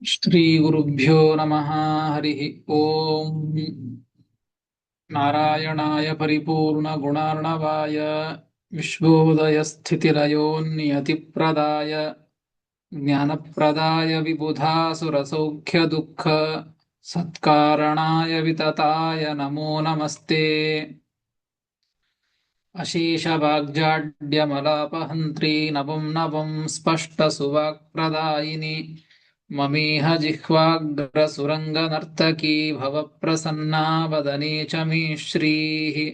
श्रीगुरुभ्यो नमः। हरिः ओम्। नारायणाय परिपूर्णगुणार्णवाय विश्वोदयस्थितिलयोन्नियतिप्रदाय ज्ञानप्रदाय विबुधासुरसौख्यदुःख सत्कारणाय वितताय नमो नमस्ते। अशेषवाग्जाड्यमलापहन्त्री नवं नवं स्पष्टसुवाक्प्रदायिनि ममीह जिह्वाग्रसुरङ्गनर्तकी भवप्रसन्ना वदने च मे श्रीः।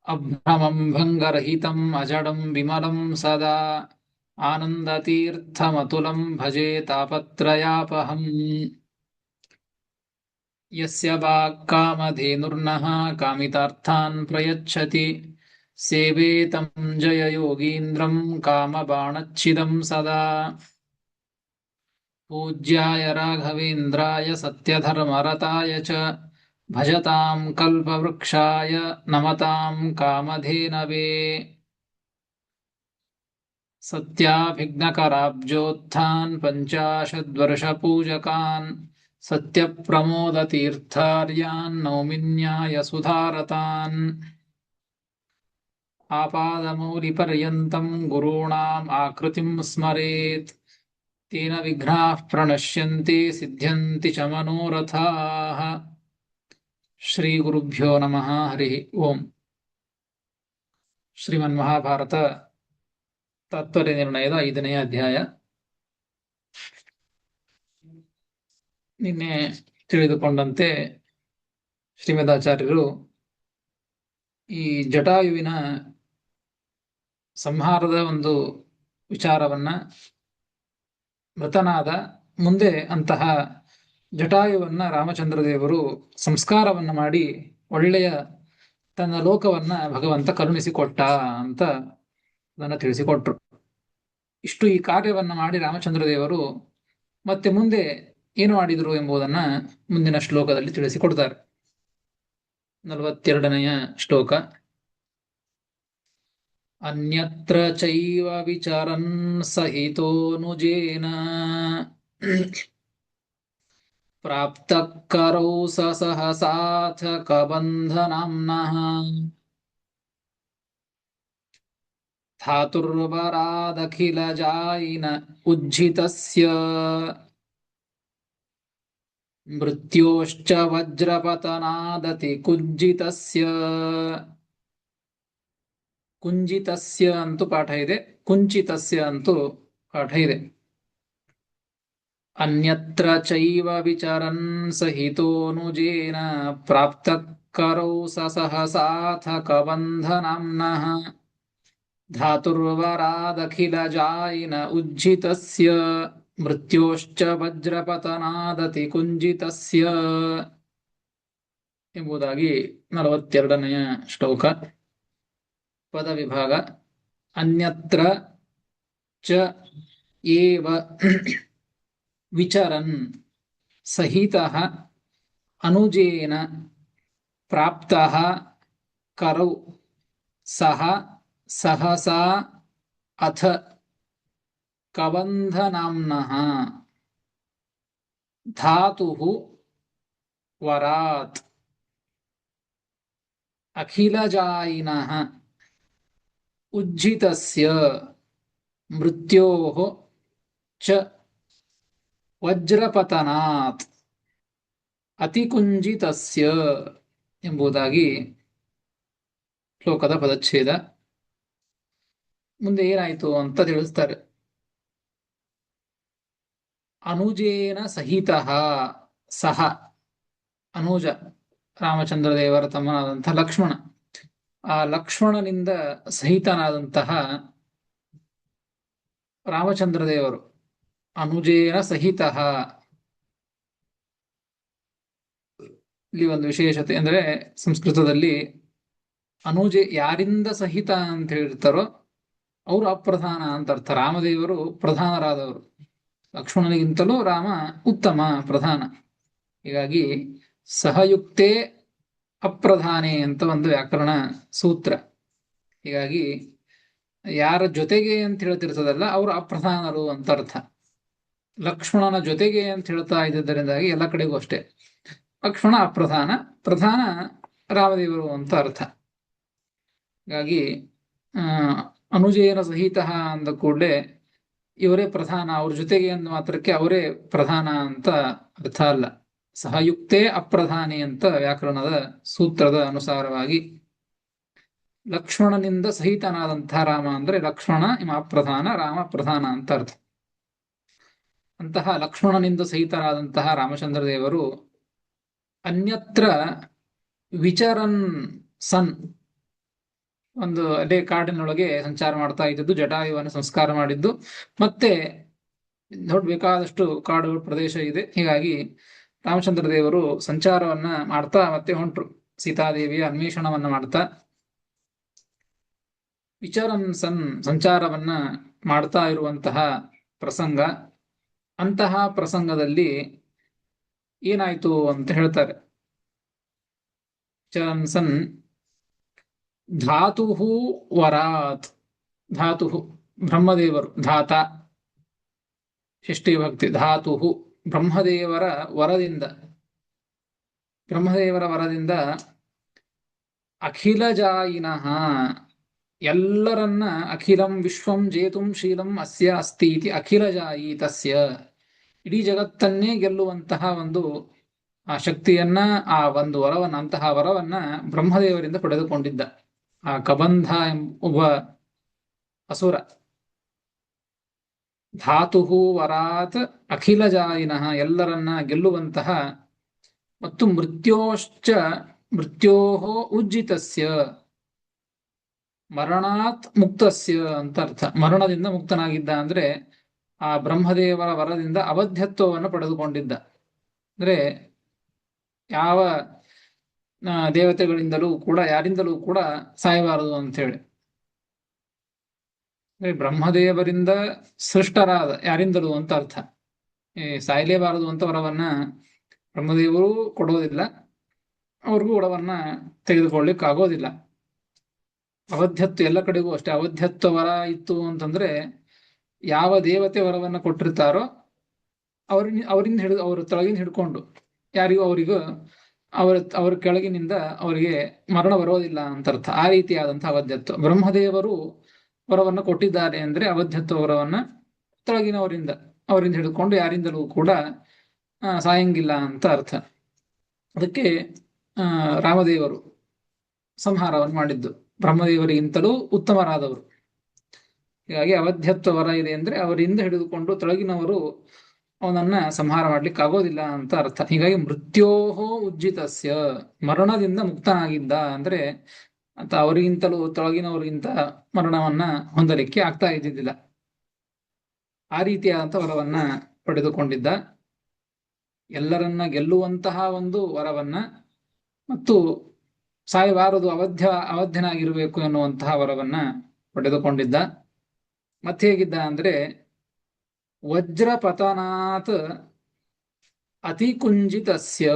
अभ्रमं भङ्गरहितम् अजडं विमलं सदा आनन्दतीर्थमतुलं भजे तापत्रयापहम्। यस्य वाक्कामधेनुर्नः कामितार्थान् प्रयच्छति सेवेतं जययोगीन्द्रं कामबाणच्छिदं सदा। पूज्याय राघवेन्द्राय सत्यधर्मरताय च भजतां कल्पवृक्षाय नमतां कामधेनवे। सत्याभिघ्नकराब्जोत्थान् पञ्चाशद्वर्षपूजकान् सत्यप्रमोदतीर्थार्यान् नौमिन्यायसुधारतान्। आपादमौलिपर्यन्तं गुरूणाम् आकृतिं स्मरेत् तेन विघ्नाः प्रणश्यन्ति सिद्ध्यन्ति च मनोरथाः। श्रीगुरुभ्यो नमः। हरिः ओम्। ಶ್ರೀಮನ್ಮಹಾಭಾರತ ತಾತ್ಪರ್ಯ ನಿರ್ಣಯದ 5ನೇ ಅಧ್ಯಾಯ. ನಿನ್ನೆ ತಿಳಿದುಕೊಂಡಂತೆ ಶ್ರೀಮದಾಚಾರ್ಯರು ಈ ಜಟಾಯುವಿನ ಸಂಹಾರದ ಒಂದು ವಿಚಾರವನ್ನ, ಮೃತನಾದ ಮುಂದೆ ಅಂತಹ ಜಟಾಯುವನ್ನ ರಾಮಚಂದ್ರ ದೇವರು ಸಂಸ್ಕಾರವನ್ನ ಮಾಡಿ ಒಳ್ಳೆಯ ತನ್ನ ಲೋಕವನ್ನ ಭಗವಂತ ಕರುಣಿಸಿಕೊಟ್ಟ ಅಂತ ಅದನ್ನು ತಿಳಿಸಿಕೊಟ್ರು. ಇಷ್ಟು ಈ ಕಾರ್ಯವನ್ನ ಮಾಡಿ ರಾಮಚಂದ್ರ ದೇವರು ಮತ್ತೆ ಮುಂದೆ ಏನು ಮಾಡಿದ್ರು ಎಂಬುದನ್ನ ಮುಂದಿನ ಶ್ಲೋಕದಲ್ಲಿ ತಿಳಿಸಿಕೊಡ್ತಾರೆ. 42ನೆಯ ಶ್ಲೋಕ. ಅನ್ಯತ್ರ ಚೈವ ವಿಚರನ್ ಸಹಿತೋನುಜೇನ ಪ್ರಾಪ್ತಃ ಕರೌ ಸಹಸಾಥಕ ಬಂಧನಾಮ್ನಃ ಧಾತುರ್ವರಾದಖಿಲ ಜಾಯಿನ ಉಜ್ಜಿತಸ್ಯ ಮೃತ್ಯೋಶ್ಚ ವಜ್ರಪತನಾದತಿ ಕುಂಜಿತಸ್ಯ. ಕುಂಜಿತಸ್ಯ ಅಂತೂ ಪಾಠ ಇದೆ, ಕುಂಚಿತಸ್ಯ ಅಂತೂ ಪಾಠ ಇದೆ. ಅನ್ಯತ್ರ ಚೈವ ವಿಚರನ್ ಸಹಿತೋನುಜೇನ ಪ್ರಾಪ್ತಃ ಕರೌ ಸಹಸಾಥಕ ಬಂಧನಾಮ್ನಃ ಧಾತುರ್ವರಾದಖಿಲ ಜಾಯಿನ ಉಜ್ಜಿತಸ್ಯ ಮೃತ್ಯೋಶ್ಚ ವಜ್ರಪತನಾದತಿ ಕುಂಜಿತಸ್ಯ ಎಂಬುದಾಗಿ 42ನೆಯ ಶ್ಲೋಕ. ಪದವಿಭಾಗ. ಅನ್ಯತ್ರ ಚ ಏವ ವಿಚರನ್ ಸಹಿತಃ ಅನುಜೇನ ಪ್ರಾಪ್ತಃ ಕರೌ ಸಹ ಸಹಸಾ ಅಥ ಕಬಂಧನಾಮ್ನಃ ಧಾತುಃ ವರಾತ್ ಅಖಿಲಜಾಯಿನಃ ಉಜ್ಜಿತಸ್ಯ ಮೃತ್ಯೋಃ ಚ ವಜ್ರಪತನಾತ್ ಅತಿಕುಂಜಿತಸ್ಯ ಎಂಬುದಾಗಿ ಶ್ಲೋಕದ ಪದಚ್ಛೇದ. ಮುಂದೆ ಏನಾಯಿತು ಅಂತ ತಿಳಿಸ್ತಾರೆ. ಅನುಜೇನ ಸಹಿತ ಸಹ, ಅನುಜ ರಾಮಚಂದ್ರ ದೇವರ ತಮ್ಮನಾದಂತಹ ಲಕ್ಷ್ಮಣ, ಆ ಲಕ್ಷ್ಮಣನಿಂದ ಸಹಿತನಾದಂತಹ ರಾಮಚಂದ್ರ ದೇವರು ಅನುಜೇನ ಸಹಿತ. ಇಲ್ಲಿ ಒಂದು ವಿಶೇಷತೆ ಅಂದ್ರೆ, ಸಂಸ್ಕೃತದಲ್ಲಿ ಅನುಜೆ ಯಾರಿಂದ ಸಹಿತ ಅಂತ ಹೇಳಿರ್ತಾರೋ ಅವರು ಅಪ್ರಧಾನ ಅಂತ ಅರ್ಥ. ರಾಮದೇವರು ಪ್ರಧಾನರಾದವರು, ಲಕ್ಷ್ಮಣನಿಗಿಂತಲೂ ರಾಮ ಉತ್ತಮ, ಪ್ರಧಾನ. ಹೀಗಾಗಿ ಸಹಯುಕ್ತೇ ಅಪ್ರಧಾನೆ ಅಂತ ಒಂದು ವ್ಯಾಕರಣ ಸೂತ್ರ. ಹೀಗಾಗಿ ಯಾರ ಜೊತೆಗೆ ಅಂತ ಹೇಳ್ತಿರ್ತದಲ್ಲ ಅವರು ಅಪ್ರಧಾನರು ಅಂತ ಅರ್ಥ. ಲಕ್ಷ್ಮಣನ ಜೊತೆಗೆ ಅಂತ ಹೇಳ್ತಾ ಇದ್ದರಿಂದಾಗಿ ಎಲ್ಲ ಕಡೆಗೂ ಅಷ್ಟೇ ಲಕ್ಷ್ಮಣ ಅಪ್ರಧಾನ, ಪ್ರಧಾನ ರಾಮದೇವರು ಅಂತ ಅರ್ಥ. ಹಾಗಾಗಿ ಆ ಅನುಜೇನ ಸಹಿತ ಅಂದ ಕೂಡಲೇ ಇವರೇ ಪ್ರಧಾನ, ಅವ್ರ ಜೊತೆಗೆ ಅಂದ ಮಾತ್ರಕ್ಕೆ ಅವರೇ ಪ್ರಧಾನ ಅಂತ ಅರ್ಥ ಅಲ್ಲ. ಸಹಯುಕ್ತೇ ಅಪ್ರಧಾನಿ ಅಂತ ವ್ಯಾಕರಣದ ಸೂತ್ರದ ಅನುಸಾರವಾಗಿ ಲಕ್ಷ್ಮಣನಿಂದ ಸಹಿತನಾದಂತಹ ರಾಮ ಅಂದ್ರೆ ಲಕ್ಷ್ಮಣ ಇಮ ಅಪ್ರಧಾನ, ರಾಮ ಪ್ರಧಾನ ಅಂತ ಅರ್ಥ. ಅಂತಹ ಲಕ್ಷ್ಮಣನಿಂದ ಸಹಿತರಾದಂತಹ ರಾಮಚಂದ್ರ ದೇವರು ಅನ್ಯತ್ರ ವಿಚರನ್ ಸನ್, ಒಂದು ಅದೇ ಕಾಡಿನೊಳಗೆ ಸಂಚಾರ ಮಾಡ್ತಾ ಇದ್ದದ್ದು, ಜಟಾಯುವನ್ನು ಸಂಸ್ಕಾರ ಮಾಡಿದ್ದು, ಮತ್ತೆ ದೊಡ್ಡ ಬೇಕಾದಷ್ಟು ಕಾಡು ಪ್ರದೇಶ ಇದೆ. ಹೀಗಾಗಿ ರಾಮಚಂದ್ರ ದೇವರು ಸಂಚಾರವನ್ನ ಮಾಡ್ತಾ ಮತ್ತೆ ಹೊಂಟ್ರು, ಸೀತಾದೇವಿಯ ಅನ್ವೇಷಣವನ್ನ ಮಾಡ್ತಾ ವಿಚರನ್ ಸನ್ ಸಂಚಾರವನ್ನ ಮಾಡ್ತಾ ಇರುವಂತಹ ಪ್ರಸಂಗ. ಅಂತಹ ಪ್ರಸಂಗದಲ್ಲಿ ಏನಾಯ್ತು ಅಂತ ಹೇಳ್ತಾರೆ. ವಿಚರನ್ ಸನ್ ಧಾತು ವರಾತ್, ಧಾತು ಬ್ರಹ್ಮದೇವರು, ಧಾತ ಷಷ್ಠಿ ಭಕ್ತಿ, ಧಾತು ಬ್ರಹ್ಮದೇವರ ವರದಿಂದ, ಬ್ರಹ್ಮದೇವರ ವರದಿಂದ ಅಖಿಲ ಜಾಯಿನಃ ಎಲ್ಲರನ್ನ, ಅಖಿಲಂ ವಿಶ್ವಂ ಜೇತುಂ ಶೀಲಂ ಅಸ್ಯ ಅಸ್ತಿ ಇತಿ ಅಖಿಲ ಜಾಯಿ ತಸ್ಯ, ಇಡೀ ಜಗತ್ತನ್ನೇ ಗೆಲ್ಲುವಂತಹ ಒಂದು ಆ ಶಕ್ತಿಯನ್ನ, ಆ ಒಂದು ವರವನ್ನ, ಅಂತಹ ವರವನ್ನ ಬ್ರಹ್ಮದೇವರಿಂದ ಪಡೆದುಕೊಂಡಿದ್ದ ಆ ಕಬಂಧ ಒಬ್ಬ ಅಸುರ. ಧಾತು ವರಾತ್ ಅಖಿಲ ಜಾಯಿನಃ ಎಲ್ಲರನ್ನ ಗೆಲ್ಲುವಂತಹ, ಮತ್ತು ಮೃತ್ಯೋಶ್ಚ ಮೃತ್ಯೋ ಉಜ್ಜಿತಸ್ಯ ಮರಣಾತ್ ಮುಕ್ತಸ್ಯ ಅಂತ ಅರ್ಥ. ಮರಣದಿಂದ ಮುಕ್ತನಾಗಿದ್ದ ಅಂದ್ರೆ ಆ ಬ್ರಹ್ಮದೇವರ ವರದಿಂದ ಅವಧ್ಯತ್ವವನ್ನು ಪಡೆದುಕೊಂಡಿದ್ದ. ಅಂದ್ರೆ ಯಾವ ದೇವತೆಗಳಿಂದಲೂ ಕೂಡ, ಯಾರಿಂದಲೂ ಕೂಡ ಸಾಯಬಾರದು ಅಂತ ಹೇಳಿ. ಬ್ರಹ್ಮದೇವರಿಂದ ಸೃಷ್ಟರಾದ ಯಾರಿಂದಲೂ ಅಂತ ಅರ್ಥ. ಸಾಯಲೇಬಾರದು ಅಂತ ವರವನ್ನ ಬ್ರಹ್ಮದೇವರು ಕೊಡೋದಿಲ್ಲ, ಅವ್ರಿಗೂ ವರವನ್ನ ತೆಗೆದುಕೊಳ್ಳಿಕ್ ಆಗೋದಿಲ್ಲ. ಅವಧ್ಯತ್ವ ಎಲ್ಲ ಕಡೆಗೂ ಅಷ್ಟೇ. ಅವಧ್ಯತ್ವ ವರ ಇತ್ತು ಅಂತಂದ್ರೆ ಯಾವ ದೇವತೆ ವರವನ್ನ ಕೊಟ್ಟಿರ್ತಾರೋ ಅವರಿಂದ ಹಿಡಿದು, ಅವ್ರ ತೊಳಗಿನ ಹಿಡ್ಕೊಂಡು ಯಾರಿಗೂ ಅವರಿಗೂ ಅವ್ರ ಕೆಳಗಿನಿಂದ ಅವರಿಗೆ ಮರಣ ಬರೋದಿಲ್ಲ ಅಂತ ಅರ್ಥ. ಆ ರೀತಿಯಾದಂತಹ ಅವಧ್ಯತ್ವ ಬ್ರಹ್ಮದೇವರು ವರವನ್ನು ಕೊಟ್ಟಿದ್ದಾರೆ ಅಂದ್ರೆ ಅವಧ್ಯತ್ವ ವರವನ್ನ ತೊಳಗಿನವರಿಂದ, ಅವರಿಂದ ಹಿಡ್ಕೊಂಡು ಯಾರಿಂದಲೂ ಕೂಡ ಸಾಯಂಗಿಲ್ಲ ಅಂತ ಅರ್ಥ. ಅದಕ್ಕೆ ರಾಮದೇವರು ಸಂಹಾರವನ್ನು ಮಾಡಿದ್ದು, ಬ್ರಹ್ಮದೇವರಿಗಿಂತಲೂ ಉತ್ತಮರಾದವರು. ಹೀಗಾಗಿ ಅವಧ್ಯತ್ವ ವರ ಇದೆ ಅಂದ್ರೆ ಅವರಿಂದ ಹಿಡಿದುಕೊಂಡು ತೊಳಗಿನವರು ಅವನನ್ನ ಸಂಹಾರ ಮಾಡ್ಲಿಕ್ಕೆ ಆಗೋದಿಲ್ಲ ಅಂತ ಅರ್ಥ. ಹೀಗಾಗಿ ಮೃತ್ಯೋಹೋ ಉಜ್ಜಿತಸ್ಯ ಮರಣದಿಂದ ಮುಕ್ತನಾಗಿದ್ದ ಅಂದ್ರೆ ಅಂತ ಅವರಿಗಿಂತಲೂ ತೊಳಗಿನವರಿಗಿಂತ ಮರಣವನ್ನ ಹೊಂದಲಿಕ್ಕೆ ಆಗ್ತಾ ಇದ್ದಿದ್ದಿಲ್ಲ. ಆ ರೀತಿಯಾದಂಥ ವರವನ್ನ ಪಡೆದುಕೊಂಡಿದ್ದ. ಎಲ್ಲರನ್ನ ಗೆಲ್ಲುವಂತಹ ಒಂದು ವರವನ್ನ, ಮತ್ತು ಸಾಯಬಾರದು, ಅವಧ್ಯನಾಗಿರಬೇಕು ಎನ್ನುವಂತಹ ವರವನ್ನ ಪಡೆದುಕೊಂಡಿದ್ದ. ಮತ್ತೆ ಹೇಗಿದ್ದ ಅಂದ್ರೆ ವಜ್ರಪತನಾತ್ ಅತಿಕುಂಜಿತಸ್ಯ.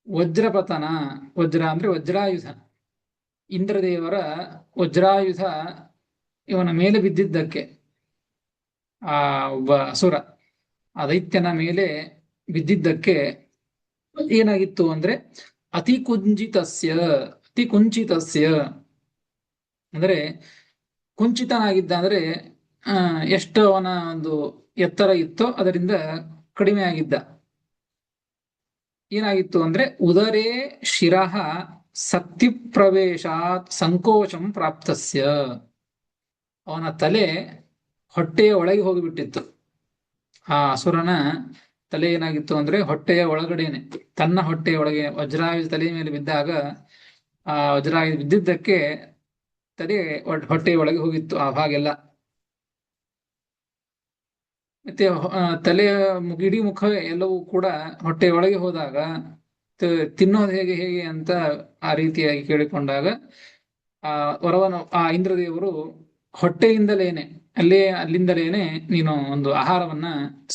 ವಜ್ರಪತನ, ವಜ್ರ ಅಂದ್ರೆ ವಜ್ರಾಯುಧ, ಇಂದ್ರದೇವರ ವಜ್ರಾಯುಧ ಇವನ ಮೇಲೆ ಬಿದ್ದಿದ್ದಕ್ಕೆ, ಆ ಒಬ್ಬ ಅಸುರ ಆ ದೈತ್ಯನ ಮೇಲೆ ಬಿದ್ದಿದ್ದಕ್ಕೆ ಏನಾಗಿತ್ತು ಅಂದ್ರೆ ಅತಿಕುಂಜಿತಸ್ಯ, ಅತಿಕುಂಚಿತಸ್ಯ ಅಂದ್ರೆ ಕುಂಚಿತನಾಗಿದ್ದ ಅಂದ್ರೆ ಎಷ್ಟು ಅವನ ಒಂದು ಎತ್ತರ ಇತ್ತೋ ಅದರಿಂದ ಕಡಿಮೆ ಆಗಿದ್ದ. ಏನಾಗಿತ್ತು ಅಂದ್ರೆ ಉದರೇ ಶಿರಃ ಸಕ್ತಿ ಪ್ರವೇಶಾತ್ ಸಂಕೋಚಂ ಪ್ರಾಪ್ತಸ್ಯ, ಅವನ ತಲೆ ಹೊಟ್ಟೆಯ ಒಳಗೆ ಹೋಗಿಬಿಟ್ಟಿತ್ತು. ಆ ಅಸುರನ ತಲೆ ಏನಾಗಿತ್ತು ಅಂದ್ರೆ ಹೊಟ್ಟೆಯ ಒಳಗಡೆನೆ, ತನ್ನ ಹೊಟ್ಟೆಯ ಒಳಗೆ ವಜ್ರಾಯುಧ ತಲೆಯ ಮೇಲೆ ಬಿದ್ದಾಗ ಆ ವಜ್ರಾಯುಧ ಬಿದ್ದಿದ್ದಕ್ಕೆ ತಲೆ ಹೊಟ್ಟೆಯ ಒಳಗೆ ಹೋಗಿತ್ತು ಆ ಭಾಗೆಲ್ಲ. ಮತ್ತೆ ತಲೆಯ ಇಡೀ ಮುಖ ಎಲ್ಲವೂ ಕೂಡ ಹೊಟ್ಟೆಯ ಒಳಗೆ ಹೋದಾಗ ತಿನ್ನೋದು ಹೇಗೆ ಹೇಗೆ ಅಂತ ಆ ರೀತಿಯಾಗಿ ಕೇಳಿಕೊಂಡಾಗ ಆ ವರವನ್ನು ಆ ಇಂದ್ರದೇವರು ಹೊಟ್ಟೆಯಿಂದಲೇನೆ, ಅಲ್ಲಿಂದಲೇನೆ ನೀನು ಒಂದು ಆಹಾರವನ್ನ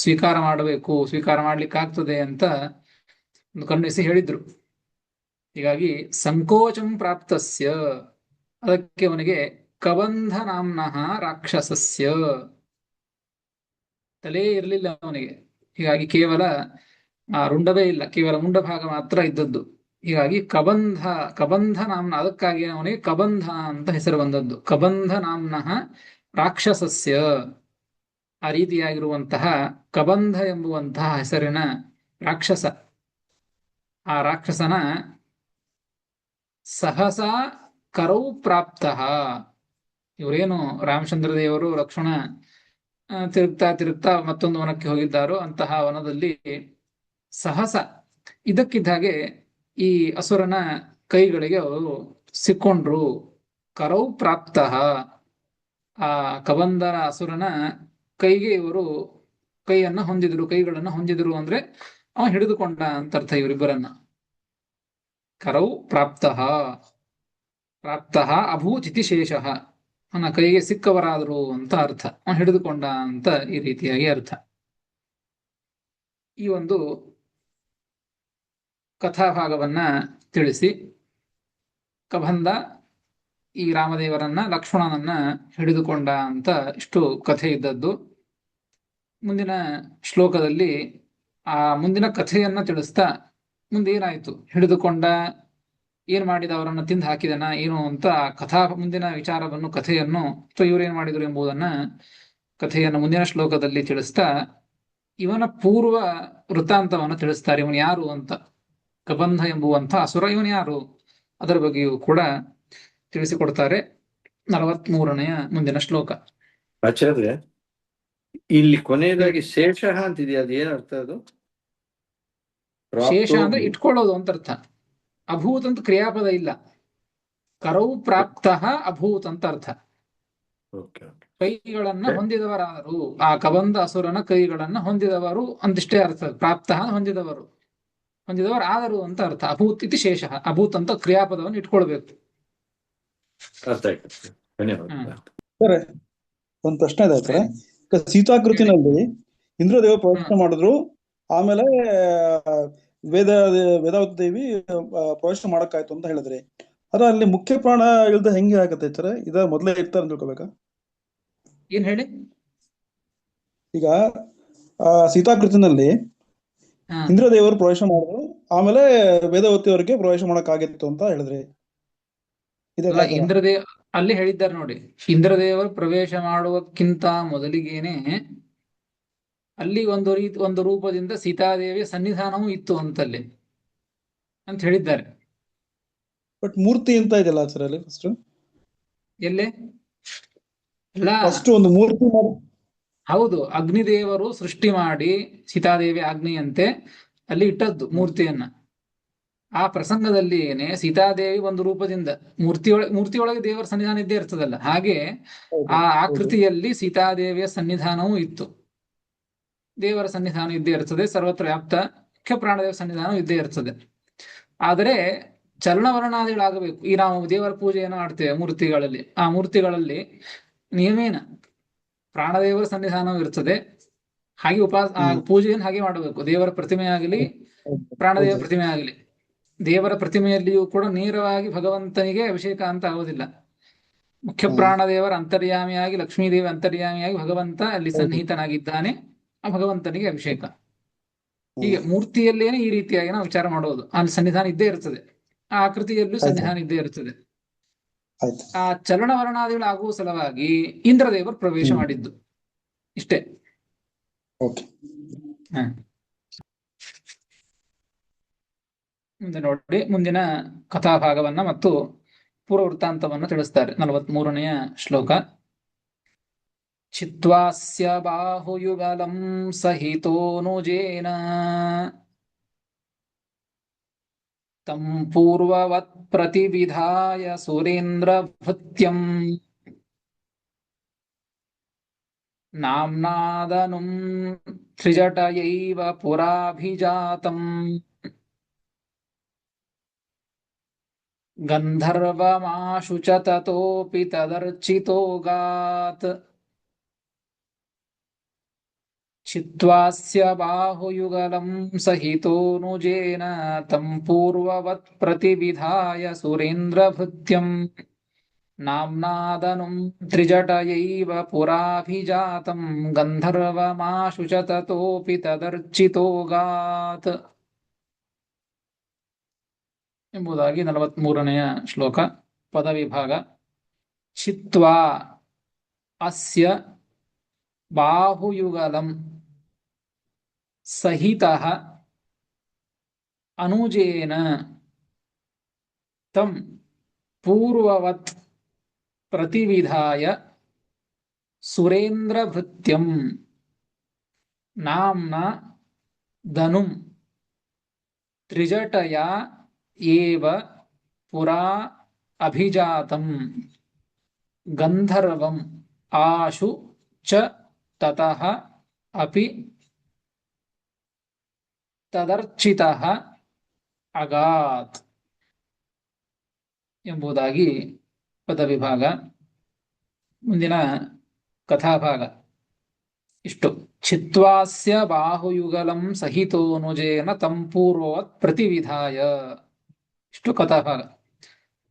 ಸ್ವೀಕಾರ ಮಾಡಬೇಕು, ಸ್ವೀಕಾರ ಮಾಡ್ಲಿಕ್ಕಾಗ್ತದೆ ಅಂತ ಒಂದು ಕರುಣಿಸಿ ಹೇಳಿದ್ರು. ಹೀಗಾಗಿ ಸಂಕೋಚಂ ಪ್ರಾಪ್ತಸ್ಯ, ಅದಕ್ಕೆ ಅವನಿಗೆ ಕಬಂಧ ನಾಮ್ನಃ ರಾಕ್ಷಸಸ್ಯ, ತಲೆ ಇರಲಿಲ್ಲ ಅವನಿಗೆ. ಹೀಗಾಗಿ ಕೇವಲ ರುಂಡವೇ ಇಲ್ಲ, ಕೇವಲ ಮುಂಡ ಭಾಗ ಮಾತ್ರ ಇದ್ದದ್ದು. ಹೀಗಾಗಿ ಕಬಂಧ, ಕಬಂಧ ನಾಮ್ನ, ಅದಕ್ಕಾಗಿ ಅವನಿಗೆ ಕಬಂಧ ಅಂತ ಹೆಸರು ಬಂದದ್ದು. ಕಬಂಧ ನಾಮ್ನಃ ರಾಕ್ಷಸಸ್ಯ, ಆ ರೀತಿಯಾಗಿರುವಂತಹ ಕಬಂಧ ಎಂಬುವಂತಹ ಹೆಸರಿನ ರಾಕ್ಷಸ, ಆ ರಾಕ್ಷಸನ ಸಹಸಾ ಕರೌ ಪ್ರಾಪ್ತ. ಇವರೇನು ರಾಮಚಂದ್ರ ದೇವರು ಲಕ್ಷ್ಮಣ ತಿರುಗ್ತಾ ತಿರುಗ್ತಾ ಮತ್ತೊಂದು ವನಕ್ಕೆ ಹೋಗಿದ್ದಾರೋ ಅಂತಹ ವನದಲ್ಲಿ ಸಹಸ ಇದಕ್ಕಿದ್ದ ಹಾಗೆ ಈ ಅಸುರನ ಕೈಗಳಿಗೆ ಅವರು ಸಿಕ್ಕೊಂಡ್ರು. ಕರೌ ಪ್ರಾಪ್ತ, ಆ ಕಬಂಧನ ಅಸುರನ ಕೈಗೆ ಇವರು ಕೈಯನ್ನ ಹೊಂದಿದ್ರು, ಕೈಗಳನ್ನ ಹೊಂದಿದ್ರು ಅಂದ್ರೆ ಅವ ಹಿಡಿದುಕೊಂಡ ಅಂತ ಅರ್ಥ ಇವರಿಬ್ಬರನ್ನ. ಕರೌ ಪ್ರಾಪ್ತ, ಪ್ರಾಪ್ತ ಅಭೂತ್ ಇತಿ ಶೇಷಃ, ಅವನ ಕೈಗೆ ಸಿಕ್ಕವರಾದರು ಅಂತ ಅರ್ಥ, ಅವನು ಹಿಡಿದುಕೊಂಡ ಅಂತ ಈ ರೀತಿಯಾಗಿ ಅರ್ಥ. ಈ ಒಂದು ಕಥಾಭಾಗವನ್ನ ತಿಳಿಸಿ, ಕಬಂಧ ಈ ರಾಮದೇವರನ್ನ ಲಕ್ಷ್ಮಣನನ್ನ ಹಿಡಿದುಕೊಂಡ ಅಂತ ಇಷ್ಟು ಕಥೆ ಇದ್ದದ್ದು. ಮುಂದಿನ ಶ್ಲೋಕದಲ್ಲಿ ಆ ಮುಂದಿನ ಕಥೆಯನ್ನ ತಿಳಿಸ್ತಾ ಮುಂದೆ ಏನಾಯ್ತು, ಹಿಡಿದುಕೊಂಡ, ಏನ್ ಮಾಡಿದ, ಅವರನ್ನ ತಿಂದು ಹಾಕಿದನ ಏನು ಅಂತ ಕಥಾ ಮುಂದಿನ ವಿಚಾರವನ್ನು, ಕಥೆಯನ್ನು ಅಥವಾ ಇವರೇನ್ ಮಾಡಿದ್ರು ಎಂಬುದನ್ನ ಕಥೆಯನ್ನು ಮುಂದಿನ ಶ್ಲೋಕದಲ್ಲಿ ತಿಳಿಸ್ತಾ ಇವನ ಪೂರ್ವ ವೃತ್ತಾಂತವನ್ನು ತಿಳಿಸ್ತಾರೆ. ಇವನು ಯಾರು ಅಂತ, ಕಬಂಧ ಎಂಬುವಂಥ ಅಸುರ ಇವನು ಯಾರು, ಅದರ ಬಗ್ಗೆಯೂ ಕೂಡ ತಿಳಿಸಿಕೊಡ್ತಾರೆ. 43ನೇ ಮುಂದಿನ ಶ್ಲೋಕ. ಆಚಾರ್ಯ, ಇಲ್ಲಿ ಕೊನೆಯದಾಗಿ ಶೇಷ ಅಂತಿದೆಯಾ, ಅದು ಏನರ್ಥ? ಅದು ಶೇಷ ಅಂದ್ರೆ ಇಟ್ಕೊಳ್ಳೋದು ಅಂತ ಅರ್ಥ. ಅಭೂತ್ ಅಂತ ಕ್ರಿಯಾಪದ ಇಲ್ಲ, ಕರೌ ಪ್ರಾಪ್ತ ಅಭೂತ್ ಅಂತ ಅರ್ಥ. ಕೈಗಳನ್ನ ಹೊಂದಿದವರಾದರು, ಆ ಕಬಂಧ ಅಸುರನ ಕೈಗಳನ್ನ ಹೊಂದಿದವರು ಅಂತಿಷ್ಟೇ ಅರ್ಥ. ಪ್ರಾಪ್ತ ಹೊಂದಿದವರು, ಹೊಂದಿದವರು ಆದರು ಅಂತ ಅರ್ಥ. ಅಭೂತ್ ಇತಿ ಶೇಷ, ಅಭೂತ್ ಅಂತ ಕ್ರಿಯಾಪದವನ್ನು ಇಟ್ಕೊಳ್ಬೇಕು. ಸರ್, ಒಂದು ಪ್ರಶ್ನೆ ಇದೆ ಸರ್. ಸೀತಾಕೃತಿನಲ್ಲಿ ಇಂದ್ರದೇವ ಪ್ರವೇಶ ಮಾಡಿದ್ರು, ಆಮೇಲೆ ವೇದಾವತಿ ದೇವಿ ಪ್ರವೇಶ ಮಾಡಕ್ಕಾಯ್ತು ಅಂತ ಹೇಳಿದ್ರಿ. ಅದ್ರ ಅಲ್ಲಿ ಮುಖ್ಯ ಪ್ರಾಣ ಇಲ್ದ ಹೆಂಗೆ ಆಗತ್ತೆ ಸರ್? ಇದ ಮೊದ್ಲೇ ಇರ್ತಾರ ಅಂತ ತಿಳ್ಕೊಬೇಕಾ? ಏನ್ ಹೇಳಿ? ಈಗ ಸೀತಾಕೃತಿನಲ್ಲಿ ಇಂದ್ರದೇವರು ಪ್ರವೇಶ ಮಾಡಿದ್ರು, ಆಮೇಲೆ ವೇದಾವತಿ ಅವರಿಗೆ ಪ್ರವೇಶ ಮಾಡಕ್ಕಾಗಿತ್ತು ಅಂತ ಹೇಳಿದ್ರಿ. ಇಂದ್ರದೇವ ಅಲ್ಲಿ ಹೇಳಿದ್ದಾರೆ ನೋಡಿ, ಇಂದ್ರದೇವರು ಪ್ರವೇಶ ಮಾಡುವಕ್ಕಿಂತ ಮೊದಲಿಗೇನೆ ಅಲ್ಲಿ ಒಂದು ರೂಪದಿಂದ ಸೀತಾದೇವಿಯ ಸನ್ನಿಧಾನವೂ ಇತ್ತು ಅಂತಲ್ಲಿ ಅಂತ ಹೇಳಿದ್ದಾರೆ. ಬಟ್ ಮೂರ್ತಿ ಅಂತ ಇದೆಯಲ್ಲ ಸರ್ ಅಲ್ಲಿ ಫಸ್ಟ್, ಎಲ್ಲೇ ಅಲ್ಲ, ಫಸ್ಟ್ ಒಂದು ಮೂರ್ತಿ. ಹೌದು, ಅಗ್ನಿದೇವರು ಸೃಷ್ಟಿ ಮಾಡಿ ಸೀತಾದೇವಿ ಆಜ್ಞೆಯಂತೆ ಅಲ್ಲಿ ಇಟ್ಟದ್ದು ಮೂರ್ತಿಯನ್ನ. ಆ ಪ್ರಸಂಗದಲ್ಲಿ ಏನೇ ಸೀತಾದೇವಿ ಒಂದು ರೂಪದಿಂದ ಮೂರ್ತಿಯೊಳಗೆ ದೇವರ ಸನ್ನಿಧಾನ ಇದ್ದೇ ಇರ್ತದಲ್ಲ, ಹಾಗೆ ಆ ಆಕೃತಿಯಲ್ಲಿ ಸೀತಾದೇವಿಯ ಸನ್ನಿಧಾನವೂ ಇತ್ತು. ದೇವರ ಸನ್ನಿಧಾನ ಇದ್ದೇ ಇರ್ತದೆ, ಸರ್ವತ್ರ ವ್ಯಾಪ್ತ ಮುಖ್ಯ ಪ್ರಾಣದೇವ ಸನ್ನಿಧಾನ ಇದ್ದೇ ಇರ್ತದೆ. ಆದರೆ ಚಲನವಲನಾದಿಗಳಾಗಬೇಕು. ಈ ನಾವು ದೇವರ ಪೂಜೆಯನ್ನು ಮಾಡ್ತೇವೆ ಮೂರ್ತಿಗಳಲ್ಲಿ, ಆ ಮೂರ್ತಿಗಳಲ್ಲಿ ನಿಯಮೇನ ಪ್ರಾಣದೇವರ ಸನ್ನಿಧಾನವೂ ಇರ್ತದೆ. ಹಾಗೆ ಪೂಜೆಯನ್ನು ಹಾಗೆ ಮಾಡಬೇಕು. ದೇವರ ಪ್ರತಿಮೆ ಆಗಲಿ ಪ್ರಾಣದೇವರ ಪ್ರತಿಮೆ ಆಗಲಿ, ದೇವರ ಪ್ರತಿಮೆಯಲ್ಲಿಯೂ ಕೂಡ ನೇರವಾಗಿ ಭಗವಂತನಿಗೆ ಅಭಿಷೇಕ ಅಂತ ಆಗೋದಿಲ್ಲ. ಮುಖ್ಯ ಪ್ರಾಣದೇವರ ಅಂತರ್ಯಾಮಿಯಾಗಿ, ಲಕ್ಷ್ಮೀದೇವಿ ಅಂತರ್ಯಾಮಿಯಾಗಿ ಭಗವಂತ ಅಲ್ಲಿ ಸನ್ನಿಹಿತನಾಗಿದ್ದಾನೆ, ಆ ಭಗವಂತನಿಗೆ ಅಭಿಷೇಕ. ಹೀಗೆ ಮೂರ್ತಿಯಲ್ಲೇನೆ ಈ ರೀತಿಯಾಗಿ ನಾವು ವಿಚಾರ ಮಾಡೋದು. ಅಲ್ಲಿ ಸನ್ನಿಧಾನ ಇದ್ದೇ ಇರ್ತದೆ, ಆ ಆಕೃತಿಯಲ್ಲೂ ಸನ್ನಿಧಾನ ಇದ್ದೇ ಇರ್ತದೆ. ಆ ಚಲನವಲನಾದಿಗಳು ಆಗುವ ಸಲುವಾಗಿ ಇಂದ್ರದೇವರು ಪ್ರವೇಶ ಮಾಡಿದ್ದು ಇಷ್ಟೇ. ಮುಂದೆ ನೋಡಿ, ಮುಂದಿನ ಕಥಾಭಾಗವನ್ನ ಮತ್ತು ಪೂರ್ವ ವೃತ್ತಾಂತವನ್ನು ತಿಳಿಸ್ತಾರೆ. 43ನೇ ಶ್ಲೋಕ. ಚಿತ್ವಾಸ್ಯ ಬಾಹುಯುಗಲಂ ಸಹಿತೋನುಜೇನ ತಂ ಪೂರ್ವವತ್ ಪ್ರತಿವಿಧಾಯ ಸುರೇಂದ್ರ ಭೃತ್ಯಂ ನಾಮ್ನಾದನುಂ ತ್ರಿಜಟಯೈವ ಪುರಾಭಿಜಾತಂ ಗಂಧರ್ವಮಾಶು ಚ ತತೋಪಿ ತದರ್ಚಿತೋಗಾತ್ ಚಿತ್ವಾಸ್ಯ ಬಾಹುಯುಗಲಂ ಸಹಿತೋನುಜೇನ ತಂ ಪೂರ್ವವತ್ ಪ್ರತಿವಿಧಾಯ ಸುರೇಂದ್ರ ಭೃತ್ಯಂ ನಾಮ್ನಾದನುಂ ತ್ರಿಜಟಯೈವ ಪುರಾಭಿಜಾತಂ ಗಂಧರ್ವಮಾಶು ಚ ತತೋಪಿ ತದರ್ಚಿತೋಗಾತ್ ಎಂಬುದಾಗಿ 43ನೆಯ ಶ್ಲೋಕ. ಪದವಿಭಾಗ. ಚಿತ್ವಾ ಅಸ್ಯ ಬಾಹುಯುಗಲಂ ಸಹಿತಃ ಅನುಜೇನ ತಂ ಪೂರ್ವವತ್ ಪ್ರತಿವಿಧಾಯ ಸುರೇಂದ್ರಭೃತ್ಯಂ ನಾಮ್ನ ಧನುಂ ತ್ರಿಜಟಯಾ ಏವ ಪುರಾ ಅಭಿಜಾತಂ ಗಂಧರ್ವಂ ಆಶು ಚ ತತಃ ಅಪಿ ತದರ್ಚಿತಃ ಅಗಾತ್ ಎಂಬುದಾಗಿ ಪದವಿಭಾಗ. ಮುಂದಿನ ಕಥಾಭಾಗ ಇಷ್ಟು. ಚಿತ್ವಾಸ್ಯ ಬಾಹುಯುಗಲಂ ಸಹಿತೋನುಜೇನ ತಂ ಪೂರ್ವವತ್ ಪ್ರತಿವಿಧಾಯ. ಇಷ್ಟು ಕಥಾಭಾಗ.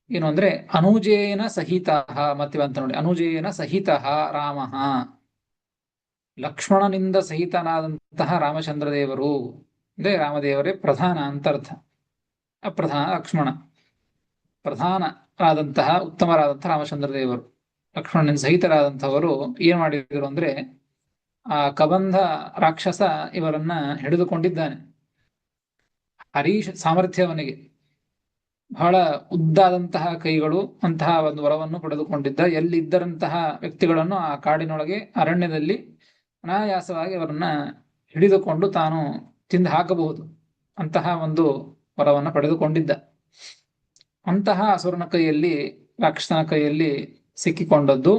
ಏನು ಅಂದ್ರೆ ಅನುಜೇನ ಸಹಿತ ಮತ್ತೆ ಅಂತ ನೋಡಿ. ಅನುಜೇನ ಸಹಿತ ರಾಮ, ಲಕ್ಷ್ಮಣನಿಂದ ಸಹಿತನಾದಂತಹ ರಾಮಚಂದ್ರ ದೇವರು ಅಂದ್ರೆ ರಾಮದೇವರೇ ಪ್ರಧಾನ ಅಂತ ಅರ್ಥ. ಅಪ್ರಧಾನ ಲಕ್ಷ್ಮಣ, ಪ್ರಧಾನರಾದಂತಹ ಉತ್ತಮರಾದಂತಹ ರಾಮಚಂದ್ರ ದೇವರು ಲಕ್ಷ್ಮಣನಿಂದ ಸಹಿತರಾದಂಥವರು ಏನ್ ಮಾಡಿದ್ರು ಅಂದ್ರೆ ಆ ಕಬಂಧ ರಾಕ್ಷಸ ಇವರನ್ನ ಹಿಡಿದುಕೊಂಡಿದ್ದಾನೆ. ಹರೀಶ್ ಸಾಮರ್ಥ್ಯವನಿಗೆ ಬಹಳ ಉದ್ದಾದಂತಹ ಕೈಗಳು, ಅಂತಹ ಒಂದು ವರವನ್ನು ಪಡೆದುಕೊಂಡಿದ್ದ. ಎಲ್ಲಿದ್ದರಂತಹ ವ್ಯಕ್ತಿಗಳನ್ನು ಆ ಕಾಡಿನೊಳಗೆ ಅರಣ್ಯದಲ್ಲಿ ಅನಾಯಾಸವಾಗಿ ಅವರನ್ನ ಹಿಡಿದುಕೊಂಡು ತಾನು ತಿಂದು ಹಾಕಬಹುದು ಅಂತಹ ಒಂದು ವರವನ್ನು ಪಡೆದುಕೊಂಡಿದ್ದ. ಅಂತಹ ಅಸುರನ ಕೈಯಲ್ಲಿ, ರಾಕ್ಷಸನ ಕೈಯಲ್ಲಿ ಸಿಕ್ಕಿಕೊಂಡದ್ದು.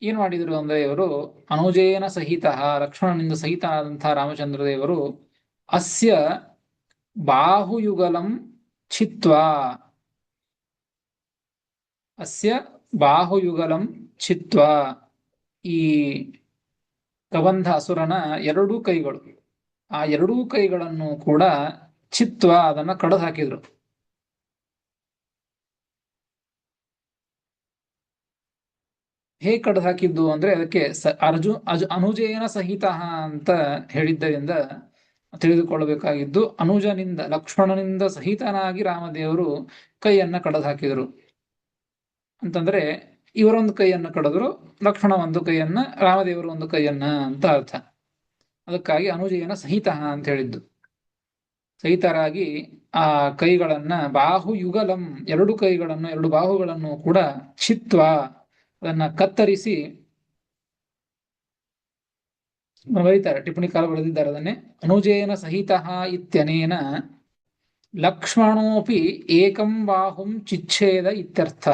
ಏನ್ ಮಾಡಿದರು ಅಂದ್ರೆ ಇವರು ಅನುಜೇನ ಸಹಿತ, ಲಕ್ಷ್ಮಣನಿಂದ ಸಹಿತನಾದಂತಹ ರಾಮಚಂದ್ರ ದೇವರು ಅಸ್ಯ ಬಾಹುಯುಗಲಂ ಚಿತ್ವಾ, ಅಸ್ಯ ಬಾಹುಯುಗಲಂ ಚಿತ್ವಾ, ಈ ಕಬಂಧ ಅಸುರನ ಎರಡೂ ಕೈಗಳು, ಆ ಎರಡೂ ಕೈಗಳನ್ನು ಕೂಡ ಚಿತ್ವಾ ಅದನ್ನ ಕಡಿದು ಹಾಕಿದ್ರು. ಹೇಗೆ ಕಡಿದು ಹಾಕಿದ್ದು ಅಂದ್ರೆ ಅದಕ್ಕೆ ಅನುಜೇನ ಸಹಿತ ಅಂತ ಹೇಳಿದ್ದರಿಂದ ತಿಳಿದುಕೊಳ್ಳಬೇಕಾಗಿದ್ದು, ಅನುಜನಿಂದ, ಲಕ್ಷ್ಮಣನಿಂದ ಸಹಿತನಾಗಿ ರಾಮದೇವರು ಕೈಯನ್ನ ಕಡಿದು ಹಾಕಿದರು ಅಂತಂದ್ರೆ ಇವರೊಂದು ಕೈಯನ್ನ ಕಡಿದ್ರು, ಲಕ್ಷ್ಮಣ ಒಂದು ಕೈಯನ್ನ, ರಾಮದೇವರು ಒಂದು ಕೈಯನ್ನ ಅಂತ ಅರ್ಥ. ಅದಕ್ಕಾಗಿ ಅನುಜೇನ ಸಹಿತ ಅಂತ ಹೇಳಿದ್ದು. ಸಹಿತರಾಗಿ ಆ ಕೈಗಳನ್ನ, ಬಾಹುಯುಗಲಂ ಎರಡು ಕೈಗಳನ್ನು, ಎರಡು ಬಾಹುಗಳನ್ನು ಕೂಡ ಚಿತ್ವ ಅದನ್ನ ಕತ್ತರಿಸಿ ಬರೀತಾರೆ, ಟಿಪ್ಪಣಿಕಾರ ಬರೆದಿದ್ದಾರೆ ಅದನ್ನೇ. ಅನುಜೇನ ಸಹಿತ ಇತ್ಯನೇನ ಲಕ್ಷ್ಮಣೋಪಿ ಏಕಂ ಬಾಹುಂ ಚಿಚ್ಛೇದ ಇತ್ಯರ್ಥ.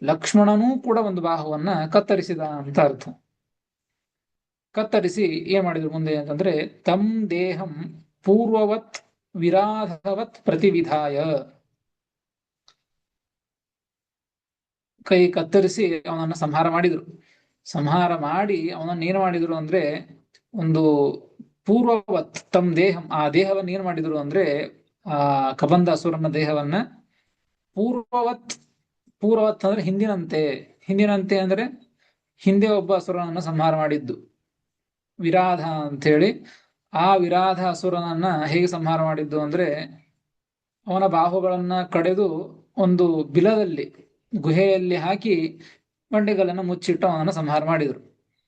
ಲಕ್ಷ್ಮಣನೂ ಕೂಡ ಒಂದು ಬಾಹುವನ್ನ ಕತ್ತರಿಸಿದ ಅಂತ ಅರ್ಥ. ಕತ್ತರಿಸಿ ಏನ್ ಮಾಡಿದ್ರು ಮುಂದೆ ಅಂತಂದ್ರೆ ತಂ ದೇಹಂ ಪೂರ್ವವತ್ ವಿರಾಧವತ್ ಪ್ರತಿವಿಧಾಯ, ಕೈ ಕತ್ತರಿಸಿ ಅವನನ್ನ ಸಂಹಾರ ಮಾಡಿದ್ರು. ಸಂಹಾರ ಮಾಡಿ ಅವನನ್ನ ಏನ್ ಮಾಡಿದ್ರು ಅಂದ್ರೆ ಒಂದು ಪೂರ್ವವತ್ ತಮ್ ದೇಹಂ, ಆ ದೇಹವನ್ನು ಏನ್ ಮಾಡಿದ್ರು ಅಂದ್ರೆ ಆ ಕಬಂಧ ಅಸುರನ ದೇಹವನ್ನ ಪೂರ್ವವತ್, ಪೂರ್ವವತ್ ಅಂದ್ರೆ ಹಿಂದಿನಂತೆ, ಹಿಂದಿನಂತೆ ಅಂದ್ರೆ ಹಿಂದೆ ಒಬ್ಬ ಅಸುರನನ್ನ ಸಂಹಾರ ಮಾಡಿದ್ದು ವಿರಾಧ ಅಂತ ಹೇಳಿ. ಆ ವಿರಾಧ ಅಸುರನನ್ನ ಹೇಗೆ ಸಂಹಾರ ಮಾಡಿದ್ದು ಅಂದ್ರೆ ಅವನ ಬಾಹುಗಳನ್ನ ಕಡೆದು ಒಂದು ಬಿಲದಲ್ಲಿ, ಗುಹೆಯಲ್ಲಿ ಹಾಕಿ ಬಂಡೆಗಳನ್ನ ಮುಚ್ಚಿಟ್ಟು ಅವನನ್ನು ಸಂಹಾರ ಮಾಡಿದರು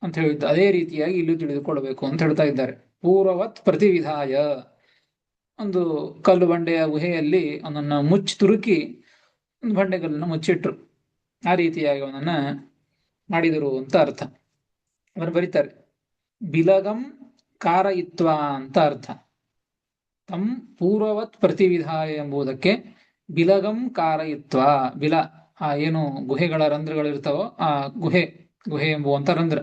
ಅಂತ ಹೇಳಿದ್ದು. ಅದೇ ರೀತಿಯಾಗಿ ಇಲ್ಲೂ ತಿಳಿದುಕೊಳ್ಬೇಕು ಅಂತ ಹೇಳ್ತಾ ಇದ್ದಾರೆ. ಪೂರ್ವವತ್ ಪ್ರತಿವಿಧಾಯ, ಒಂದು ಕಲ್ಲು ಬಂಡೆಯ ಗುಹೆಯಲ್ಲಿ ಅವನನ್ನ ಮುಚ್ಚಿ ತುರುಕಿ ಒಂದು ಬಂಡೆಗಳನ್ನ ಮುಚ್ಚಿಟ್ರು. ಆ ರೀತಿಯಾಗಿ ಅವನನ್ನ ಮಾಡಿದರು ಅಂತ ಅರ್ಥ. ಅವರು ಬರೀತಾರೆ ಬಿಲಗಂ ಕಾರಯಿತ್ವ ಅಂತ ಅರ್ಥ. ತಂ ಪೂರ್ವವತ್ ಪ್ರತಿವಿಧಾಯ ಎಂಬುದಕ್ಕೆ ಬಿಲಗಂ ಕಾರಯಿತ್ವ, ಬಿಲ ಆ ಏನು ಗುಹೆಗಳ ರಂಧ್ರಗಳಿರ್ತಾವೋ ಆ ಗುಹೆ ಎಂಬುವಂತ ರಂಧ್ರ,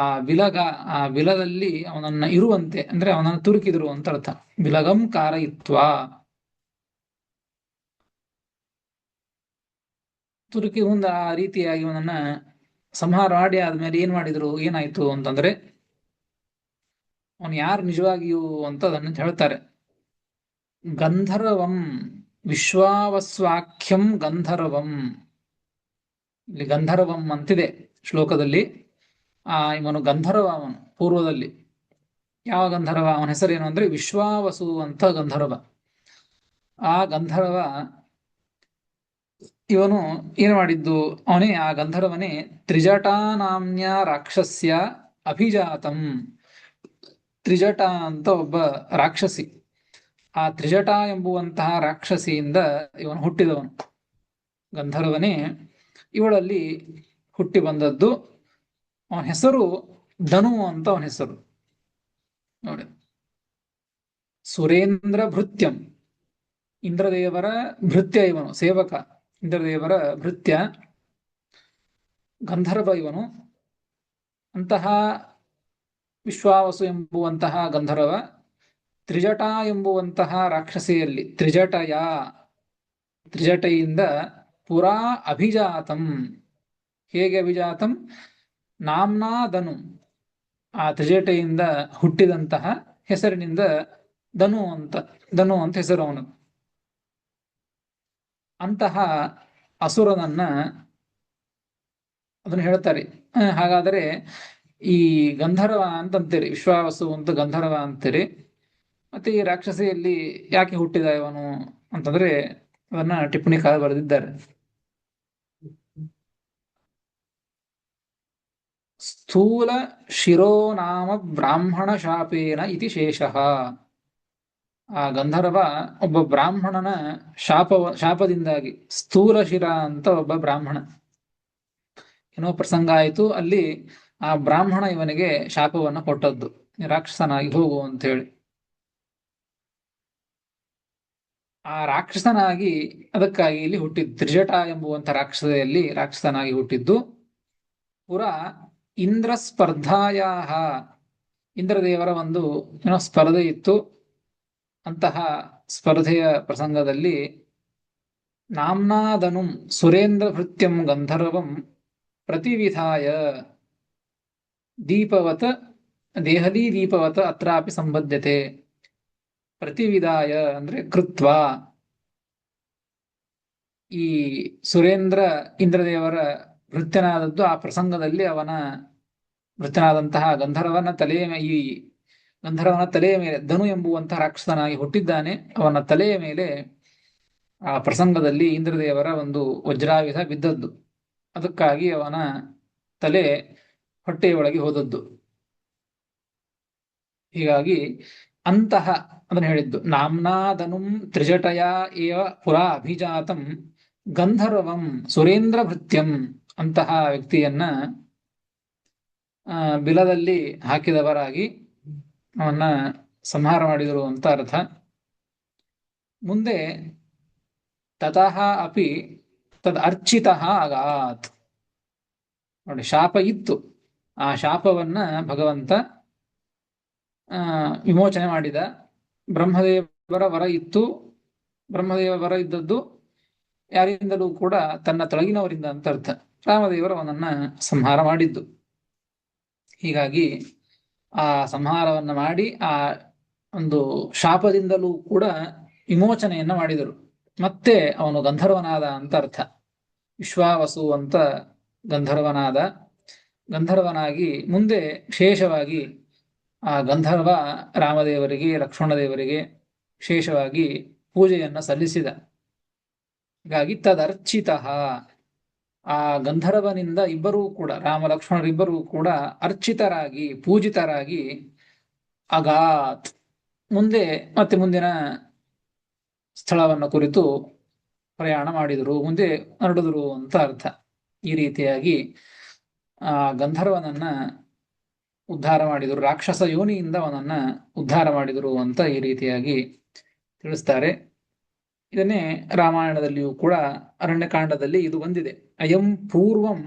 ಆ ಬಿಲಗ, ಆ ಬಿಲದಲ್ಲಿ ಅವನನ್ನ ಇರುವಂತೆ ಅಂದ್ರೆ ಅವನನ್ನು ತುರುಕಿದ್ರು ಅಂತ ಅರ್ಥ. ಬಿಲಗಂ ಕಾರಯಿತ್ವ, ತುರುಕಿ ಮುಂದೆ ಆ ರೀತಿಯಾಗಿ ಅವನನ್ನ ಸಂಹಾರ ಮಾಡಿ ಆದ್ಮೇಲೆ ಏನ್ ಮಾಡಿದ್ರು, ಏನಾಯ್ತು ಅಂತಂದ್ರೆ ಅವನು ಯಾರು ನಿಜವಾಗಿಯೂ ಅಂತ ಅದನ್ನ ಹೇಳ್ತಾರೆ. ಗಂಧರ್ವಂ ವಿಶ್ವಾವಸ್ವಾಖ್ಯಂ ಗಂಧರ್ವಂ, ಇಲ್ಲಿ ಗಂಧರ್ವಂ ಅಂತಿದೆ ಶ್ಲೋಕದಲ್ಲಿ. ಇವನು ಗಂಧರ್ವ, ಅವನು ಪೂರ್ವದಲ್ಲಿ. ಯಾವ ಗಂಧರ್ವ? ಅವನ ಹೆಸರೇನು ಅಂದ್ರೆ ವಿಶ್ವಾವಸು ಅಂತ ಗಂಧರ್ವ. ಆ ಗಂಧರ್ವ ಇವನು ಏನು ಮಾಡಿದ್ದು? ಆ ಗಂಧರ್ವನೇ ತ್ರಿಜಟಾನಾಮ್ಯ ರಾಕ್ಷಸ್ಯ ಅಭಿಜಾತಂ. ತ್ರಿಜಟ ಅಂತ ಒಬ್ಬ ರಾಕ್ಷಸಿ. ಆ ತ್ರಿಜಟ ಎಂಬುವಂತಹ ರಾಕ್ಷಸಿಯಿಂದ ಇವನು ಹುಟ್ಟಿದವನು. ಗಂಧರ್ವನೇ ಇವಳಲ್ಲಿ ಹುಟ್ಟಿ ಬಂದದ್ದು. ಅವನ ಹೆಸರು ಧನು ಅಂತ ಅವನ ಹೆಸರು ನೋಡಿ. ಸುರೇಂದ್ರ ಭೃತ್ಯಂ, ಇಂದ್ರದೇವರ ಭೃತ್ಯ ಇವನು, ಸೇವಕ, ಇಂದ್ರದೇವರ ಭೃತ್ಯ ಗಂಧರ್ವ ಇವನು. ಅಂತಹ ವಿಶ್ವಾವಸು ಎಂಬುವಂತಹ ಗಂಧರ್ವ ತ್ರಿಜಟ ಎಂಬುವಂತಹ ರಾಕ್ಷಸಿಯಲ್ಲಿ ತ್ರಿಜಟೆಯಿಂದ ಪುರಾ ಅಭಿಜಾತಂ. ಹೇಗೆ ಅಭಿಜಾತಂ? ನಾಮ್ನಾ ಧನು, ಆ ತ್ರಿಜಟೆಯಿಂದ ಹುಟ್ಟಿದಂತಹ ಹೆಸರಿನಿಂದ ಧನು ಅಂತ ಹೆಸರು ಅವನು. ಅಂತಹ ಅಸುರನನ್ನ ಅದನ್ನು ಹೇಳ್ತಾರೆ. ಹಾಗಾದರೆ ಈ ಗಂಧರ್ವ ಅಂತಂತೀರಿ, ವಿಶ್ವಾವಸು ಅಂತ ಗಂಧರ್ವ ಅಂತೀರಿ, ಮತ್ತೆ ಈ ರಾಕ್ಷಸಿಯಲ್ಲಿ ಯಾಕೆ ಹುಟ್ಟಿದ ಇವನು ಅಂತಂದ್ರೆ ಅದನ್ನ ಟಿಪ್ಪಣಿಕಾರ ಬರೆದಿದ್ದಾರೆ. ಸ್ಥೂಲ ಶಿರೋನಾಮ ಬ್ರಾಹ್ಮಣ ಶಾಪೇನ ಇತಿ ಶೇಷಃ. ಆ ಗಂಧರ್ವ ಒಬ್ಬ ಬ್ರಾಹ್ಮಣನ ಶಾಪದಿಂದಾಗಿ, ಸ್ಥೂಲ ಶಿರ ಅಂತ ಒಬ್ಬ ಬ್ರಾಹ್ಮಣ, ಏನೋ ಪ್ರಸಂಗ ಆಯಿತು, ಅಲ್ಲಿ ಆ ಬ್ರಾಹ್ಮಣ ಇವನಿಗೆ ಶಾಪವನ್ನು ಕೊಟ್ಟದ್ದು, ರಾಕ್ಷಸನಾಗಿ ಹೋಗು ಅಂತ ಹೇಳಿ. ಆ ರಾಕ್ಷಸನಾಗಿ ಅದಕ್ಕಾಗಿ ಇಲ್ಲಿ ಹುಟ್ಟಿದ್ದು, ತ್ರಿಜಟ ಎಂಬುವಂತ ರಾಕ್ಷಸನಾಗಿ ಹುಟ್ಟಿದ್ದು. ಪುರ ಇಂದ್ರ ಸ್ಪರ್ಧಾಯ, ಇಂದ್ರದೇವರ ಒಂದು ಏನೋ ಸ್ಪರ್ಧೆ ಇತ್ತು. ಅಂತಹ ಸ್ಪರ್ಧೆಯ ಪ್ರಸಂಗದಲ್ಲಿ ನಾಮ್ನಾದನುಂ ಸುರೇಂದ್ರ ಭೃತ್ಯಂ ಗಂಧರ್ವಂ ಪ್ರತಿವಿಧಾಯ ದೀಪವತ್, ದೇಹಲಿ ದೀಪವತ್ ಅತ್ರಾಪಿ ಸಂಬದ್ಧತೆ. ಪ್ರತಿವಿಧಾಯ ಅಂದ್ರೆ ಕೃತ್ವ. ಈ ಸುರೇಂದ್ರ ಇಂದ್ರದೇವರ ಭೃತ್ಯನಾದದ್ದು ಆ ಪ್ರಸಂಗದಲ್ಲಿ ಅವನ ಭೃತ್ಯನಾದಂತಹ ಗಂಧರ್ವನ ತಲೆಯ ಮೇಲೆ ಧನು ಎಂಬುವಂತಹ ರಾಕ್ಷಸನಾಗಿ ಹುಟ್ಟಿದ್ದಾನೆ. ಅವನ ತಲೆಯ ಮೇಲೆ ಆ ಪ್ರಸಂಗದಲ್ಲಿ ಇಂದ್ರದೇವರ ಒಂದು ವಜ್ರಾಯುಧ ಬಿದ್ದದ್ದು. ಅದಕ್ಕಾಗಿ ಅವನ ತಲೆ ಹೊಟ್ಟೆಯೊಳಗೆ ಹೋದದ್ದು. ಹೀಗಾಗಿ ಅಂತಹ ಅದನ್ನು ಹೇಳಿದ್ದು. ನಾಮ್ನಾದನುಂ ತ್ರಿಜಟಯ ಏವ ಪುರಾ ಅಭಿಜಾತಂ ಗಂಧರ್ವಂ ಸುರೇಂದ್ರ ಭೃತ್ಯಂ. ಅಂತಹ ವ್ಯಕ್ತಿಯನ್ನ ಬಿಲದಲ್ಲಿ ಹಾಕಿದವರಾಗಿ ಅವನ್ನ ಸಂಹಾರ ಮಾಡಿದರು ಅಂತ ಅರ್ಥ. ಮುಂದೆ ತತಃ ಅಪಿ ತದ್ ಅರ್ಚಿತಃ ಅಗಾತ್. ನೋಡಿ, ಶಾಪ ಇತ್ತು, ಆ ಶಾಪವನ್ನ ಭಗವಂತ ವಿಮೋಚನೆ ಮಾಡಿದ. ಬ್ರಹ್ಮದೇವರ ವರ ಇತ್ತು. ಬ್ರಹ್ಮದೇವ ವರ ಇದ್ದದ್ದು ಯಾರಿಂದಲೂ ಕೂಡ ತನ್ನ ತೊಳಗಿನವರಿಂದ ಅಂತ ಅರ್ಥ. ರಾಮದೇವರು ಅವನನ್ನ ಸಂಹಾರ ಮಾಡಿದ್ದು. ಹೀಗಾಗಿ ಆ ಸಂಹಾರವನ್ನ ಮಾಡಿ ಆ ಒಂದು ಶಾಪದಿಂದಲೂ ಕೂಡ ವಿಮೋಚನೆಯನ್ನ ಮಾಡಿದರು. ಮತ್ತೆ ಅವನು ಗಂಧರ್ವನಾದ ಅಂತ ಅರ್ಥ. ವಿಶ್ವಾವಸು ಅಂತ ಗಂಧರ್ವನಾಗಿ ಮುಂದೆ ವಿಶೇಷವಾಗಿ ಆ ಗಂಧರ್ವ ರಾಮದೇವರಿಗೆ, ಲಕ್ಷ್ಮಣದೇವರಿಗೆ ವಿಶೇಷವಾಗಿ ಪೂಜೆಯನ್ನ ಸಲ್ಲಿಸಿದ. ಹೀಗಾಗಿ ತದರ್ಚಿತ, ಆ ಗಂಧರ್ವನಿಂದ ಇಬ್ಬರೂ ಕೂಡ, ರಾಮ ಲಕ್ಷ್ಮಣರಿಬ್ಬರೂ ಕೂಡ ಅರ್ಚಿತರಾಗಿ, ಪೂಜಿತರಾಗಿ ಅಗಾತ್ ಮತ್ತೆ ಮುಂದಿನ ಸ್ಥಳವನ್ನು ಕುರಿತು ಪ್ರಯಾಣ ಮಾಡಿದರು, ಮುಂದೆ ಹೊರಡಿದರು ಅಂತ ಅರ್ಥ. ಈ ರೀತಿಯಾಗಿ ಆ ಗಂಧರ್ವನನ್ನ ಉದ್ಧಾರ ಮಾಡಿದರು, ರಾಕ್ಷಸ ಯೋನಿಯಿಂದ ಅವನನ್ನ ಉದ್ಧಾರ ಮಾಡಿದರು ಅಂತ ಈ ರೀತಿಯಾಗಿ ತಿಳಿಸ್ತಾರೆ. ಇದನ್ನೇ ರಾಮಾಯಣದಲ್ಲಿಯೂ ಕೂಡ ಅರಣ್ಯಕಾಂಡದಲ್ಲಿ ಇದು ಬಂದಿದೆ. ಅಯಂ ಪೂರ್ವಂ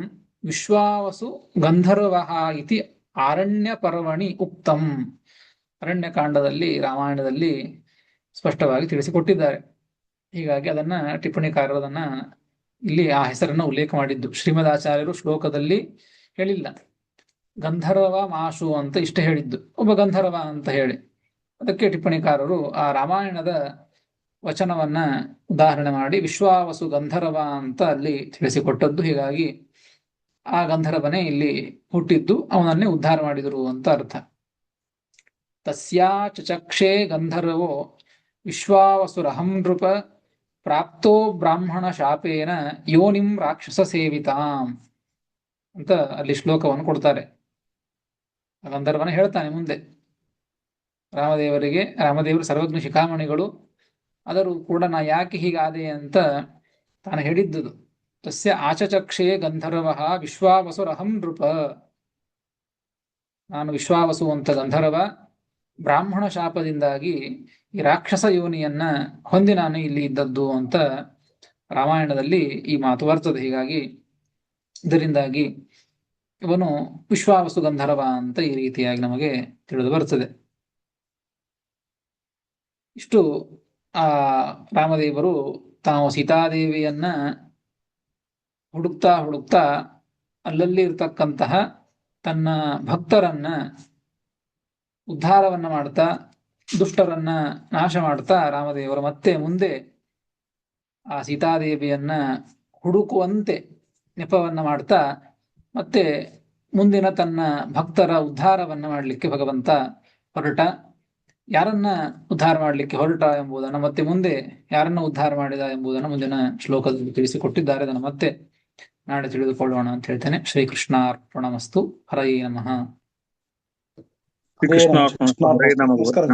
ವಿಶ್ವಾವಸು ಗಂಧರ್ವ ಇತಿ ಆರಣ್ಯ ಪರ್ವಣಿ ಉಕ್ತಂ. ಅರಣ್ಯಕಾಂಡದಲ್ಲಿ, ರಾಮಾಯಣದಲ್ಲಿ ಸ್ಪಷ್ಟವಾಗಿ ತಿಳಿಸಿಕೊಟ್ಟಿದ್ದಾರೆ. ಹೀಗಾಗಿ ಅದನ್ನ ಟಿಪ್ಪಣಿಕಾರರು ಅದನ್ನ ಇಲ್ಲಿ ಆ ಹೆಸರನ್ನ ಉಲ್ಲೇಖ ಮಾಡಿದ್ದು. ಶ್ರೀಮದಾಚಾರ್ಯರು ಶ್ಲೋಕದಲ್ಲಿ ಹೇಳಿಲ್ಲ, ಗಂಧರ್ವ ಮಾಶು ಅಂತ ಇಷ್ಟ ಹೇಳಿದ್ದು, ಒಬ್ಬ ಗಂಧರ್ವ ಅಂತ ಹೇಳಿ. ಅದಕ್ಕೆ ಟಿಪ್ಪಣಿಕಾರರು ಆ ರಾಮಾಯಣದ ವಚನವನ್ನ ಉದಾಹರಣೆ ಮಾಡಿ ವಿಶ್ವಾವಸು ಗಂಧರ್ವ ಅಂತ ಅಲ್ಲಿ ತಿಳಿಸಿಕೊಟ್ಟದ್ದು. ಹೀಗಾಗಿ ಆ ಗಂಧರ್ವನೇ ಇಲ್ಲಿ ಹುಟ್ಟಿದ್ದು, ಅವನನ್ನೇ ಉದ್ಧಾರ ಮಾಡಿದರು ಅಂತ ಅರ್ಥ. ತಸ್ಯಾ ಚಚಕ್ಷೇ ಗಂಧರ್ವೋ ವಿಶ್ವಾವಸುರಹಂ ನೃಪ ಪ್ರಾಪ್ತೋ ಬ್ರಾಹ್ಮಣ ಶಾಪೇನ ಯೋನಿಂ ರಾಕ್ಷಸ ಸೇವಿತಾಂ ಅಂತ ಅಲ್ಲಿ ಶ್ಲೋಕವನ್ನು ಕೊಡ್ತಾರೆ. ಆ ಗಂಧರ್ವನ ಹೇಳ್ತಾನೆ ಮುಂದೆ ರಾಮದೇವರು ಸರ್ವಜ್ಞ ಶಿಖಾಮಣಿಗಳು, ಆದರೂ ಕೂಡ ನಾ ಯಾಕೆ ಹೀಗಾದೆ ಅಂತ ತಾನು ಹೇಳಿದ್ದುದು. ತಸ್ಯ ಆಚಚಕ್ಷೇ ಗಂಧರ್ವ ವಿಶ್ವಾವಸುರಹಂ ನೃಪ, ನಾನು ವಿಶ್ವಾವಸು ಅಂತ ಗಂಧರ್ವ, ಬ್ರಾಹ್ಮಣ ಶಾಪದಿಂದಾಗಿ ಈ ರಾಕ್ಷಸ ಯೋನಿಯನ್ನ ಹೊಂದಿ ನಾನು ಇಲ್ಲಿ ಇದ್ದದ್ದು ಅಂತ ರಾಮಾಯಣದಲ್ಲಿ ಈ ಮಾತು ಬರ್ತದೆ. ಹೀಗಾಗಿ ಇದರಿಂದಾಗಿ ಇವನು ವಿಶ್ವಾವಸು ಗಂಧರ್ವ ಅಂತ ಈ ರೀತಿಯಾಗಿ ನಮಗೆ ತಿಳಿದು ಬರ್ತದೆ. ಇಷ್ಟು ಆ ರಾಮದೇವರು ತಾವು ಸೀತಾದೇವಿಯನ್ನ ಹುಡುಕ್ತಾ ಅಲ್ಲಲ್ಲಿ ಇರ್ತಕ್ಕಂತಹ ತನ್ನ ಭಕ್ತರನ್ನ ಉದ್ಧಾರವನ್ನ ಮಾಡ್ತಾ ದುಷ್ಟರನ್ನ ನಾಶ ಮಾಡ್ತಾ ರಾಮದೇವರು ಮತ್ತೆ ಮುಂದೆ ಆ ಸೀತಾದೇವಿಯನ್ನ ಹುಡುಕುವಂತೆ ನೆಪವನ್ನ ಮಾಡ್ತಾ ಮತ್ತೆ ಮುಂದಿನ ತನ್ನ ಭಕ್ತರ ಉದ್ಧಾರವನ್ನ ಮಾಡಲಿಕ್ಕೆ ಭಗವಂತ ಹೊರಟ. ಯಾರನ್ನ ಉದ್ಧಾರ ಮಾಡಲಿಕ್ಕೆ ಹೊರಟ ಎಂಬುದನ್ನು ಮತ್ತೆ ಮುಂದೆ ಯಾರನ್ನ ಉದ್ಧಾರ ಮಾಡಿದ ಎಂಬುದನ್ನು ಮುಂದಿನ ಶ್ಲೋಕದಲ್ಲಿ ತಿಳಿಸಿಕೊಟ್ಟಿದ್ದಾರೆ. ಅದನ್ನು ಮತ್ತೆ ನಾಳೆ ತಿಳಿದುಕೊಳ್ಳೋಣ ಅಂತ ಹೇಳ್ತೇನೆ. ಶ್ರೀಕೃಷ್ಣಾರ್ಪಣಮಸ್ತು. ಹರಯೇ ನಮಃ. ಹರೇ ನಮಃ. ನಮಸ್ಕಾರ.